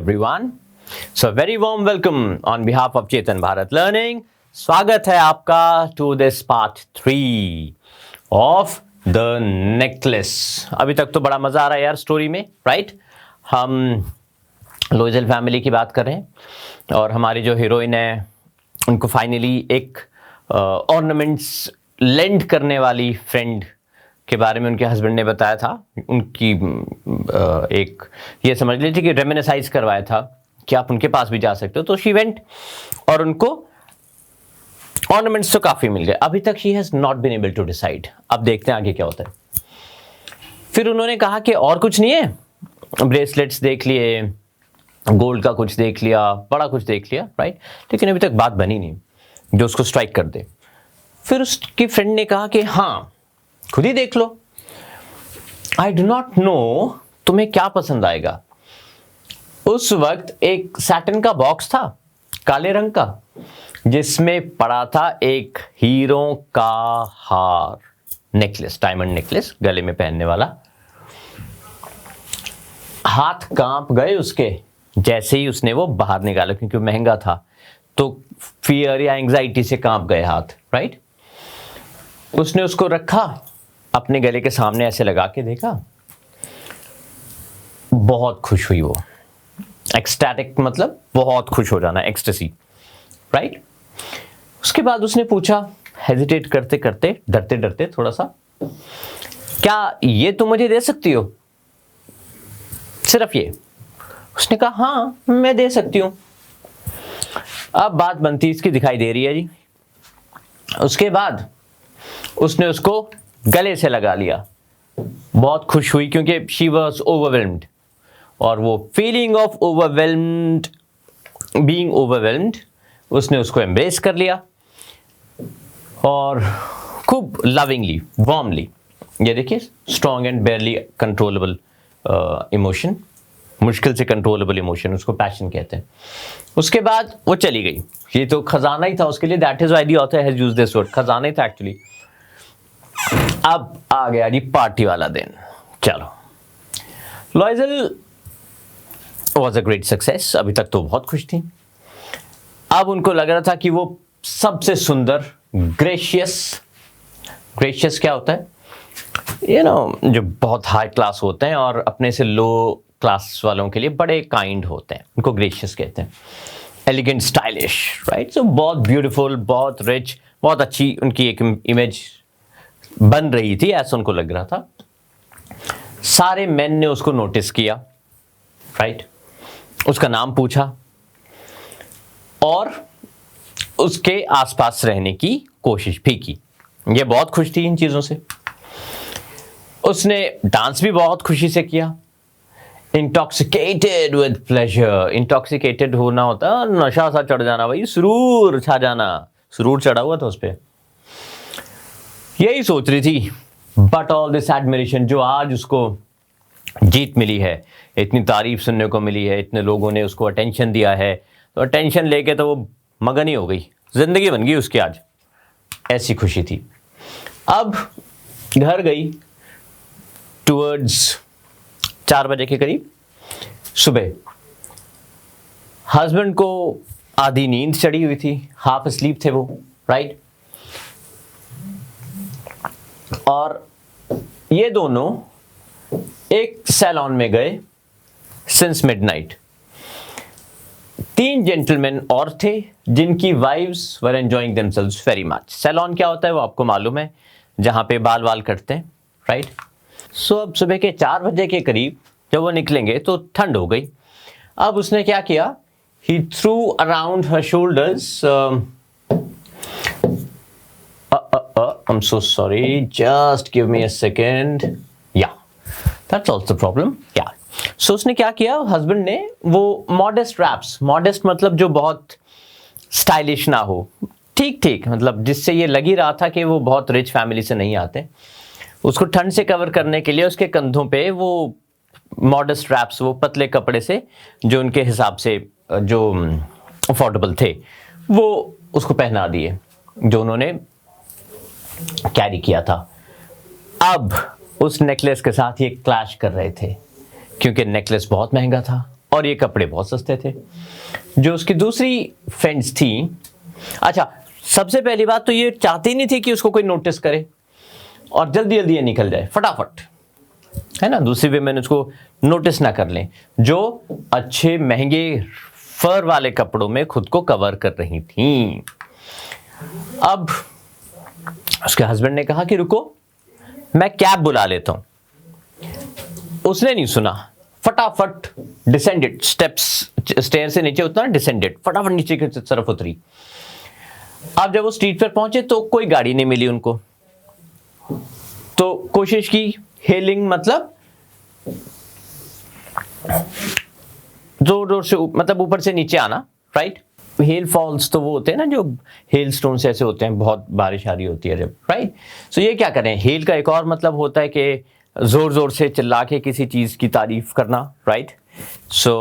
everyone. So very warm welcome on behalf of Chetan Bharat Learning. स्वागत है आपका to this part 3 of the necklace. अभी तक तो बड़ा मजा आ रहा है यार स्टोरी में, राइट? हम लोइजल फैमिली की बात कर रहे हैं और हमारी जो हीरोइन है उनको फाइनली एक ऑर्नामेंट्स लेंड करने वाली फ्रेंड के बारे में उनके हस्बैंड ने बताया था। उनकी एक ये समझ लीजिए कि रेमिनिसाइज करवाया था कि आप उनके पास भी जा सकते हो। तो शी वेंट और उनको ऑर्नामेंट्स तो काफ़ी मिल गए। अभी तक she has not been able to decide. अब देखते हैं आगे क्या होता है। फिर उन्होंने कहा कि और कुछ नहीं है, ब्रेसलेट्स देख लिए, गोल्ड का कुछ देख लिया, बड़ा कुछ देख लिया, राइट? लेकिन अभी तक बात बनी नहीं जो उसको स्ट्राइक कर दे। फिर उसकी फ्रेंड ने कहा कि हाँ, खुद ही देख लो। आई डू नॉट नो तुम्हें क्या पसंद आएगा। उस वक्त एक सैटिन का बॉक्स था काले रंग का, जिसमें पड़ा था एक हीरो का हार, नेकलेस, डायमंड नेकलेस गले में पहनने वाला। हाथ कांप गए उसके जैसे ही उसने वो बाहर निकाला, क्योंकि महंगा था तो फियर या एंग्जाइटी से कांप गए हाथ, राइट? उसने उसको रखा अपने गले के सामने, ऐसे लगा के देखा, बहुत खुश हुई वो। एक्सटैटिक मतलब बहुत खुश हो जाना, एक्सटेसी, राइट? उसके बाद उसने पूछा हेजिटेट करते करते, डरते डरते थोड़ा सा, क्या ये तुम मुझे दे सकती हो? सिर्फ ये? उसने कहा हाँ मैं दे सकती हूं। अब बात बनती इसकी दिखाई दे रही है जी। उसके बाद उसने उसको गले से लगा लिया। बहुत खुश हुई क्योंकि शी वॉज ओवरवेल्म्ड, और वो feeling of overwhelmed, being overwhelmed, उसने उसको एम्ब्रेस कर लिया और खूब लविंगली, वार्मली। ये देखिए, स्ट्रॉन्ग एंड बेयरली कंट्रोलेबल इमोशन, मुश्किल से कंट्रोलेबल इमोशन, उसको पैशन कहते हैं। उसके बाद वो चली गई। ये तो खजाना ही था उसके लिए, that is why the author has used this word, खजाना ही था एक्चुअली। अब आ गया जी पार्टी वाला दिन। चलो, लॉइजल वॉज अ ग्रेट सक्सेस। अभी तक तो बहुत खुश थी। अब उनको लग रहा था कि वो सबसे सुंदर, ग्रेशियस क्या होता है? जो बहुत हाई क्लास होते हैं और अपने से लो क्लास वालों के लिए बड़े काइंड होते हैं, उनको ग्रेशियस कहते हैं। Elegant, stylish, right? सो बहुत ब्यूटीफुल, बहुत रिच, बहुत अच्छी उनकी एक इमेज बन रही थी, ऐसा उनको लग रहा था। सारे मेन ने उसको नोटिस किया, राइट? उसका नाम पूछा और उसके आसपास रहने की कोशिश भी की। ये बहुत खुश थी इन चीजों से। उसने डांस भी बहुत खुशी से किया। इंटॉक्सिकेटेड विद प्लेजर, इंटॉक्सिकेटेड होना होता है नशा सा चढ़ जाना, भाई सुरूर छा जाना, सुरूर चढ़ा हुआ था उस पर। यही सोच रही थी, बट ऑल दिस एडमिरेशन, जो आज उसको जीत मिली है, इतनी तारीफ सुनने को मिली है, इतने लोगों ने उसको अटेंशन दिया है, तो अटेंशन लेके तो वो मगन ही हो गई, जिंदगी बन गई उसकी आज। ऐसी खुशी थी। अब घर गई टुवर्ड्स 4 बजे के करीब सुबह। हस्बैंड को आधी नींद चढ़ी हुई थी, हाफ स्लीप थे वो, राइट? और ये दोनों एक सैलून में गए सिंस मिडनाइट। 3 जेंटलमैन और थे जिनकी wives were enjoying themselves very much. Saloon क्या होता है वो आपको मालूम है, जहां पे बाल वाल कटते हैं, राइट? सो अब सुबह के 4 बजे के करीब जब वो निकलेंगे तो ठंड हो गई। अब उसने क्या किया, he threw around her shoulders, I'm so sorry, just give me a second. Yeah, that's also the problem. Yeah. So उसने क्या किया, हस्बैंड ने वो मॉडेस्ट रैप्स, मॉडेस्ट मतलब जो बहुत स्टाइलिश ना हो, ठीक ठीक, मतलब जिससे ये लग ही रहा था कि वो बहुत रिच फैमिली से नहीं आते, उसको ठंड से कवर करने के लिए उसके कंधों पे वो मॉडेस्ट रैप्स, वो पतले कपड़े से जो उनके हिसाब से जो अफोर्डेबल थे, वो उसको पहना दिए, जो उन्होंने कैरी किया था। अब उस नेकलेस के साथ ये क्लैश कर रहे थे, क्योंकि नेकलेस बहुत महंगा था और ये कपड़े बहुत सस्ते थे। जो उसकी दूसरी फ्रेंड्स थी, अच्छा सबसे पहली बात तो ये चाहती नहीं थी कि उसको कोई नोटिस करे और जल्दी जल्दी ये निकल जाए फटाफट, है ना, दूसरी विमेन उसको नोटिस ना कर लें, जो अच्छे महंगे फर वाले कपड़ों में खुद को कवर कर रही थी। अब उसके हस्बैंड ने कहा कि रुको मैं कैब बुला लेता हूं। उसने नहीं सुना, फटाफट डिसेंडेड स्टेप्स, स्टेयर से नीचे उतना डिसेंडेड, फटाफट नीचे की तरफ उतरी। अब जब वो स्ट्रीट पर पहुंचे तो कोई गाड़ी नहीं मिली उनको, तो कोशिश की हेलिंग, मतलब जोर जोर से, मतलब ऊपर से नीचे आना, राइट। हेल फॉल्स तो वो होते हैं ना जो हेल स्टोन से ऐसे होते हैं, बहुत बारिश आ रही होती है जब, राइट। सो ये क्या करें, हेल का एक और मतलब होता है कि जोर जोर से चिल्ला के किसी चीज की तारीफ करना, राइट। सो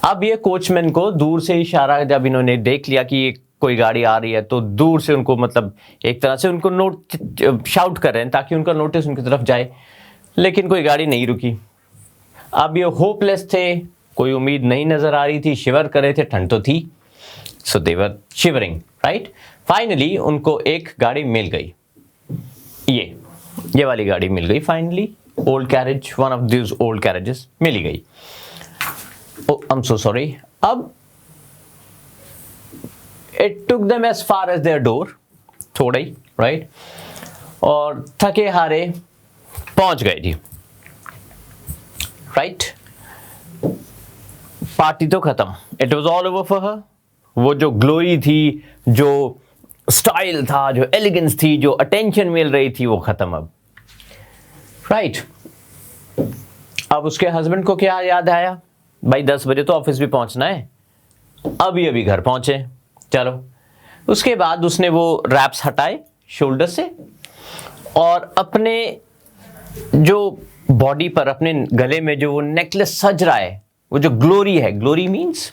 अब ये कोचमैन को दूर से इशारा, जब इन्होंने देख लिया कि ये कोई गाड़ी आ रही है तो दूर से उनको, मतलब एक तरह से उनको नोट शाउट कर रहे हैं ताकि उनका नोटिस उनकी तरफ जाए, लेकिन कोई गाड़ी नहीं रुकी। अब ये होपलेस थे, कोई उम्मीद नहीं नजर आ रही थी, शिवर कर रहे थे, ठंड तो थी, सो दे वर शिवरिंग, राइट। फाइनली उनको एक गाड़ी मिल गई, ये वाली गाड़ी मिल गई finally, old carriage, one of this old carriages मिल गई। I am so sorry. अब it took them as far as their door, थोड़ा ही, राइट, और थके हारे पहुंच गए जी, राइट। पार्टी तो खत्म, it was all over for her. वो जो ग्लोरी थी, जो स्टाइल था, जो एलिगेंस थी, जो अटेंशन मिल रही थी, वो खत्म अब, राइट। अब उसके हस्बैंड को क्या याद आया, भाई 10 बजे तो ऑफिस भी पहुंचना है, अभी घर पहुंचे, चलो। उसके बाद उसने वो रैप्स हटाए शोल्डर से और अपने जो बॉडी पर, अपने गले में जो वो नेकलेस सज रहा है, वो जो ग्लोरी है, glory means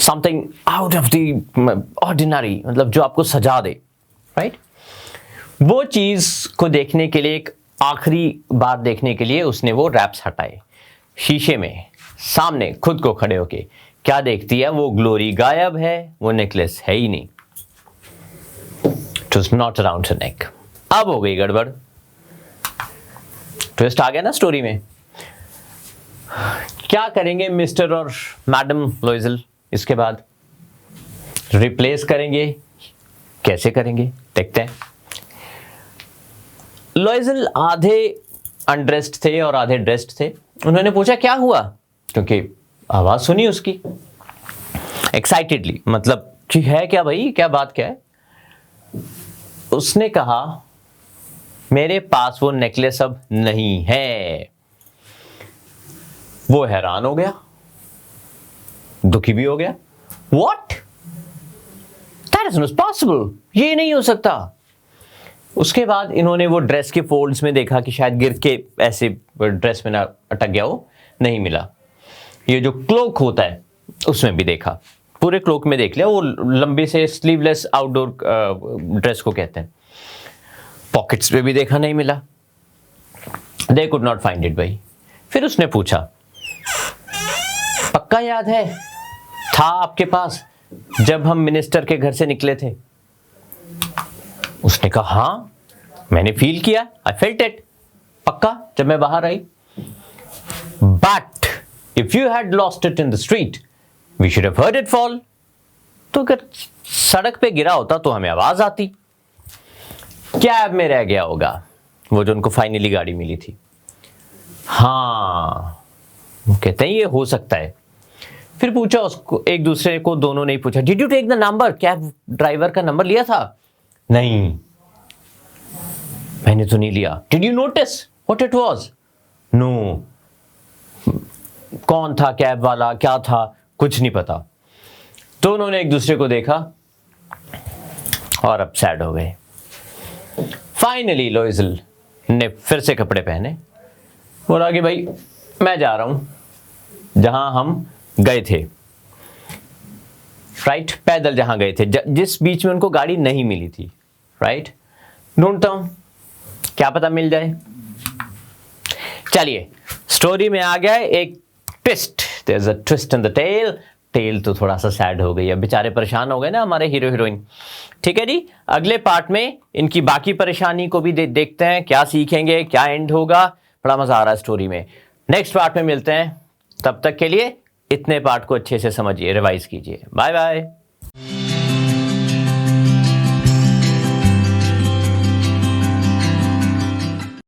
something out of the ordinary, मतलब जो आपको सजा दे, राइट। वो चीज को देखने के लिए, एक आखिरी बार देखने के लिए उसने वो रैप्स हटाए। शीशे में सामने खुद को खड़े होके क्या देखती है, वो ग्लोरी गायब है, वो नेकलेस है ही नहीं, इट वाज नॉट अराउंड हर नेक। अब हो गई गड़बड़, ट्विस्ट आ गया ना स्टोरी में। क्या करेंगे मिस्टर और मैडम लोइजल इसके बाद, रिप्लेस करेंगे, कैसे करेंगे, देखते हैं। लोइजल आधे अनड्रेस्ड थे और आधे ड्रेस्ड थे। उन्होंने पूछा क्या हुआ, क्योंकि आवाज सुनी उसकी एक्साइटेडली, मतलब कि है क्या भाई, क्या बात क्या है। उसने कहा मेरे पास वो नेकलेस अब नहीं है। वो हैरान हो गया, दुखी भी हो गया, what, that is not possible, ये नहीं हो सकता। उसके बाद इन्होंने वो ड्रेस के फोल्ड्स में देखा कि शायद गिर के ऐसे ड्रेस में ना अटक गया हो, नहीं मिला। ये जो क्लोक होता है उसमें भी देखा, पूरे क्लोक में देख लिया, वो लंबे से स्लीवलेस आउटडोर ड्रेस को कहते हैं। पॉकेट्स में भी देखा, नहीं मिला, they could not find it भाई। फिर उसने पूछा पक्का याद है, था आपके पास जब हम मिनिस्टर के घर से निकले थे? उसने कहा हाँ, मैंने फील किया, आई फेल्ट इट, पक्का जब मैं बाहर आई। But if you had lost it in the street we should have heard it fall. तो अगर सड़क पे गिरा होता तो हमें आवाज आती। कैब में रह गया होगा, वो जो उनको फाइनली गाड़ी मिली थी। हाँ, वो कहते हैं ये हो सकता है। फिर पूछा उसको, एक दूसरे को दोनों ने पूछा, did you take the number, cab driver का नंबर लिया था? नहीं, मैंने तो नहीं लिया। Did you notice what it was? No. कौन था कैब वाला, क्या था, कुछ नहीं पता। दोनों ने एक दूसरे को देखा और अब सैड हो गए। फाइनली लोइजल ने फिर से कपड़े पहने, बोला कि भाई मैं जा रहा हूं जहां हम गए थे, राइट, पैदल जहां गए थे, जिस बीच में उनको गाड़ी नहीं मिली थी, राइट, ढूंढता हूं, क्या पता मिल जाए। चलिए स्टोरी में आ गया एक twist, there is a twist in the tale. Tale तो थोड़ा सा सैड हो गई, अब बेचारे परेशान हो गए ना हमारे हीरो हीरोइन। ठीक है जी, अगले पार्ट में इनकी बाकी परेशानी को भी देखते हैं, क्या सीखेंगे, क्या एंड होगा। बड़ा मजा आ रहा है स्टोरी में। नेक्स्ट पार्ट में मिलते हैं, तब तक के लिए इतने पार्ट को अच्छे से समझिए, रिवाइज कीजिए। Bye bye.